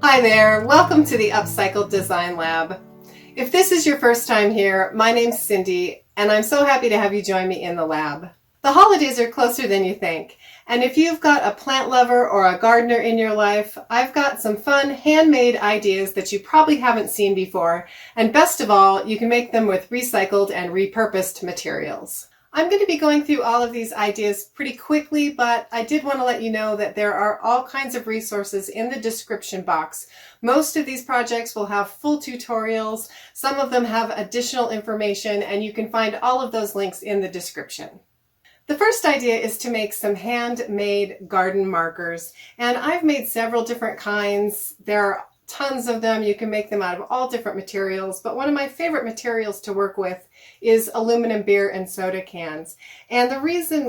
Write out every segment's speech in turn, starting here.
Hi there, welcome to the Upcycle Design Lab. If this is your first time here, my name's Cindy, and I'm so happy to have you join me in the lab. The holidays are closer than you think, and if you've got a plant lover or a gardener in your life, I've got some fun handmade ideas that you probably haven't seen before, and best of all, you can make them with recycled and repurposed materials. I'm going to be going through all of these ideas pretty quickly, but I did want to let you know that there are all kinds of resources in the description box. Most of these projects will have full tutorials, some of them have additional information, and you can find all of those links in the description. The first idea is to make some handmade garden markers, and I've made several different kinds. There are tons of them. You can make them out of all different materials, but one of my favorite materials to work with is aluminum beer and soda cans. And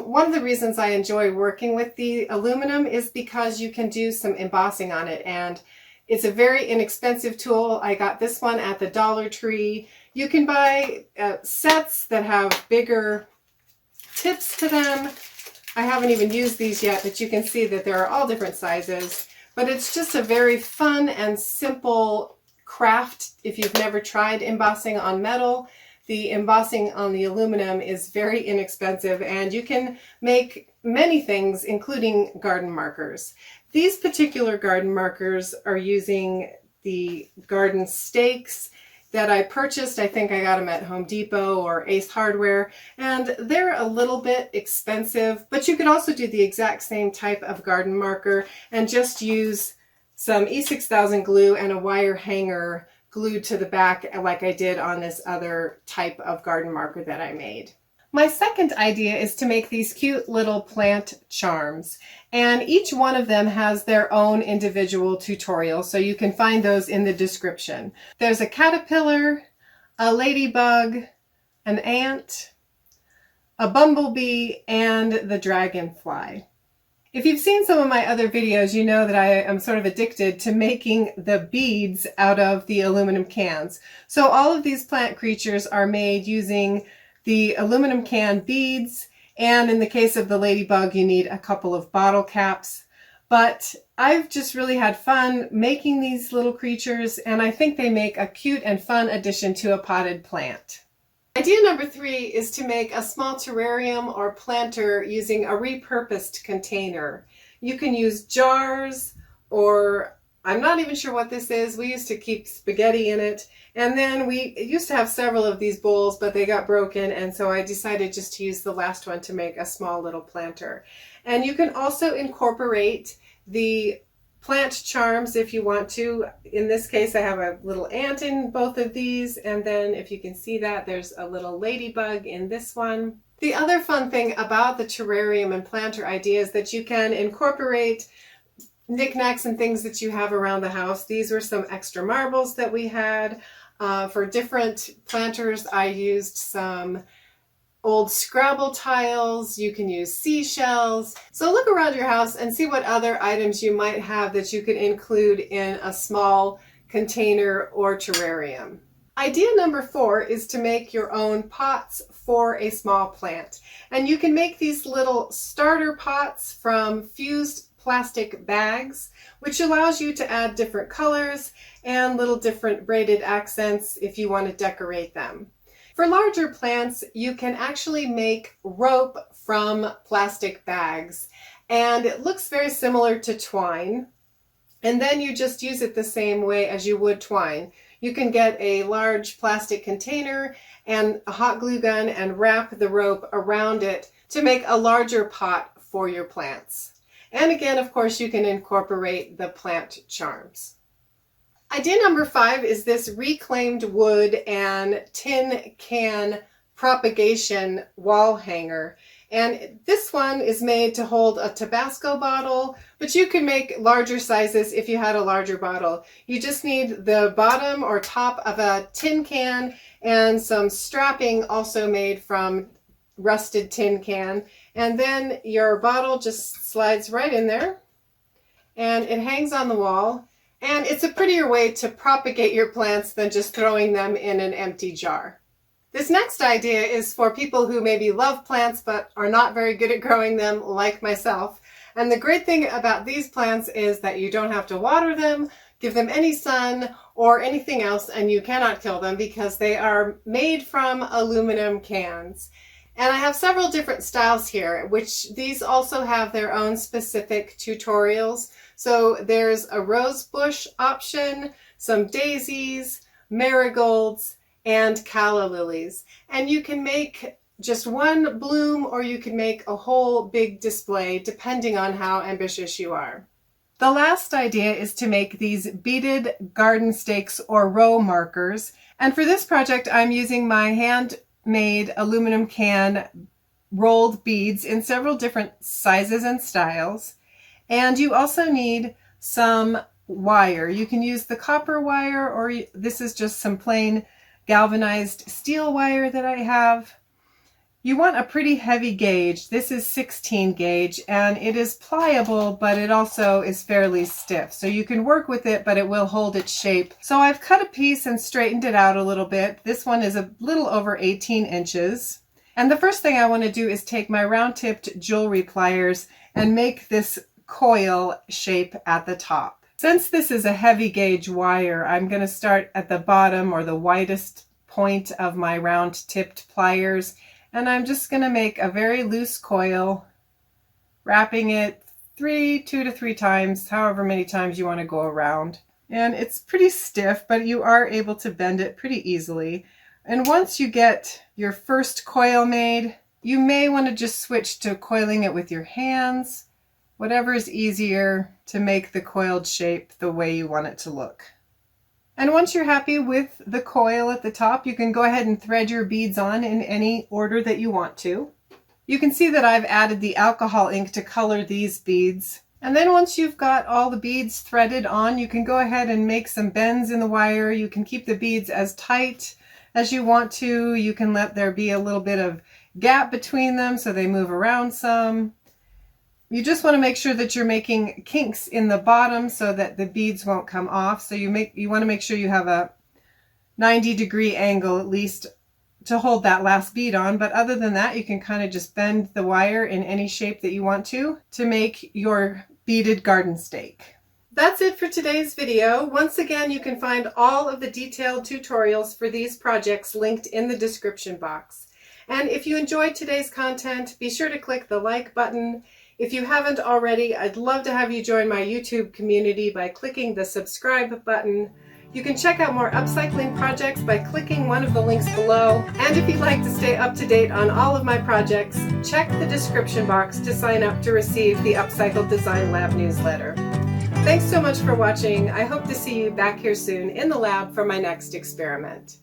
one of the reasons I enjoy working with the aluminum is because you can do some embossing on it, and it's a very inexpensive tool. I got this one at the Dollar Tree. You can buy sets that have bigger tips to them. I haven't even used these yet, but you can see that there are all different sizes. But it's just a very fun and simple craft. If you've never tried embossing on metal, the embossing on the aluminum is very inexpensive, and you can make many things, including garden markers. These particular garden markers are using the garden stakes that I purchased. I think I got them at Home Depot or Ace Hardware, and they're a little bit expensive, but you could also do the exact same type of garden marker and just use some E6000 glue and a wire hanger glued to the back like I did on this other type of garden marker that I made. My second idea is to make these cute little plant charms, and each one of them has their own individual tutorial, so you can find those in the description. There's a caterpillar, a ladybug, an ant, a bumblebee, and the dragonfly. If you've seen some of my other videos, you know that I am sort of addicted to making the beads out of the aluminum cans. So all of these plant creatures are made using the aluminum can beads, and in the case of the ladybug, you need a couple of bottle caps. But I've just really had fun making these little creatures, and I think they make a cute and fun addition to a potted plant. Idea number 3 is to make a small terrarium or planter using a repurposed container. You can use jars, or I'm not even sure what this is. We used to keep spaghetti in it. And then we used to have several of these bowls, but they got broken, and so I decided just to use the last one to make a small little planter. And you can also incorporate the plant charms if you want to. In this case, I have a little ant in both of these, and then if you can see that, there's a little ladybug in this one. The other fun thing about the terrarium and planter idea is that you can incorporate knickknacks and things that you have around the house. These were some extra marbles that we had. For different planters, I used some old Scrabble tiles. You can use seashells. So look around your house and see what other items you might have that you could include in a small container or terrarium. Idea number 4 is to make your own pots for a small plant. And you can make these little starter pots from fused plastic bags, which allows you to add different colors and little different braided accents if you want to decorate them. For larger plants, you can actually make rope from plastic bags, and it looks very similar to twine. And then you just use it the same way as you would twine. You can get a large plastic container and a hot glue gun and wrap the rope around it to make a larger pot for your plants. And again, of course, you can incorporate the plant charms. Idea number 5 is this reclaimed wood and tin can propagation wall hanger. And this one is made to hold a Tabasco bottle, but you can make larger sizes if you had a larger bottle. You just need the bottom or top of a tin can and some strapping also made from rusted tin can. And then your bottle just slides right in there and it hangs on the wall. And it's a prettier way to propagate your plants than just throwing them in an empty jar. This next idea is for people who maybe love plants but are not very good at growing them, like myself. And the great thing about these plants is that you don't have to water them. give them any sun or anything else, and you cannot kill them because they are made from aluminum cans. And I have several different styles here, which these also have their own specific tutorials. So there's a rose bush option, some daisies, marigolds, and calla lilies. And you can make just one bloom, or you can make a whole big display depending on how ambitious you are. The last idea is to make these beaded garden stakes or row markers. And for this project, I'm using my handmade aluminum can rolled beads in several different sizes and styles. And you also need some wire. You can use the copper wire, or this is just some plain galvanized steel wire that I have. You want a pretty heavy gauge. This is 16 gauge, and it is pliable, but it also is fairly stiff. So you can work with it, but it will hold its shape. So I've cut a piece and straightened it out a little bit. This one is a little over 18 inches. And the first thing I want to do is take my round-tipped jewelry pliers and make this coil shape at the top. Since this is a heavy gauge wire, I'm going to start at the bottom or the widest point of my round-tipped pliers. And I'm just going to make a very loose coil, wrapping it 2 to 3 times, however many times you want to go around. And it's pretty stiff, but you are able to bend it pretty easily. And once you get your first coil made, you may want to just switch to coiling it with your hands, whatever is easier to make the coiled shape the way you want it to look. And once you're happy with the coil at the top, you can go ahead and thread your beads on in any order that you want to. You can see that I've added the alcohol ink to color these beads. And then once you've got all the beads threaded on, you can go ahead and make some bends in the wire. You can keep the beads as tight as you want to. You can let there be a little bit of gap between them so they move around some. You just want to make sure that you're making kinks in the bottom so that the beads won't come off. So you want to make sure you have a 90-degree angle at least to hold that last bead on. But other than that, you can kind of just bend the wire in any shape that you want to make your beaded garden stake. That's it for today's video. Once again, you can find all of the detailed tutorials for these projects linked in the description box. And if you enjoyed today's content, be sure to click the like button. If you haven't already, I'd love to have you join my YouTube community by clicking the subscribe button. You can check out more upcycling projects by clicking one of the links below. And if you'd like to stay up to date on all of my projects, check the description box to sign up to receive the Upcycle Design Lab newsletter. Thanks so much for watching. I hope to see you back here soon in the lab for my next experiment.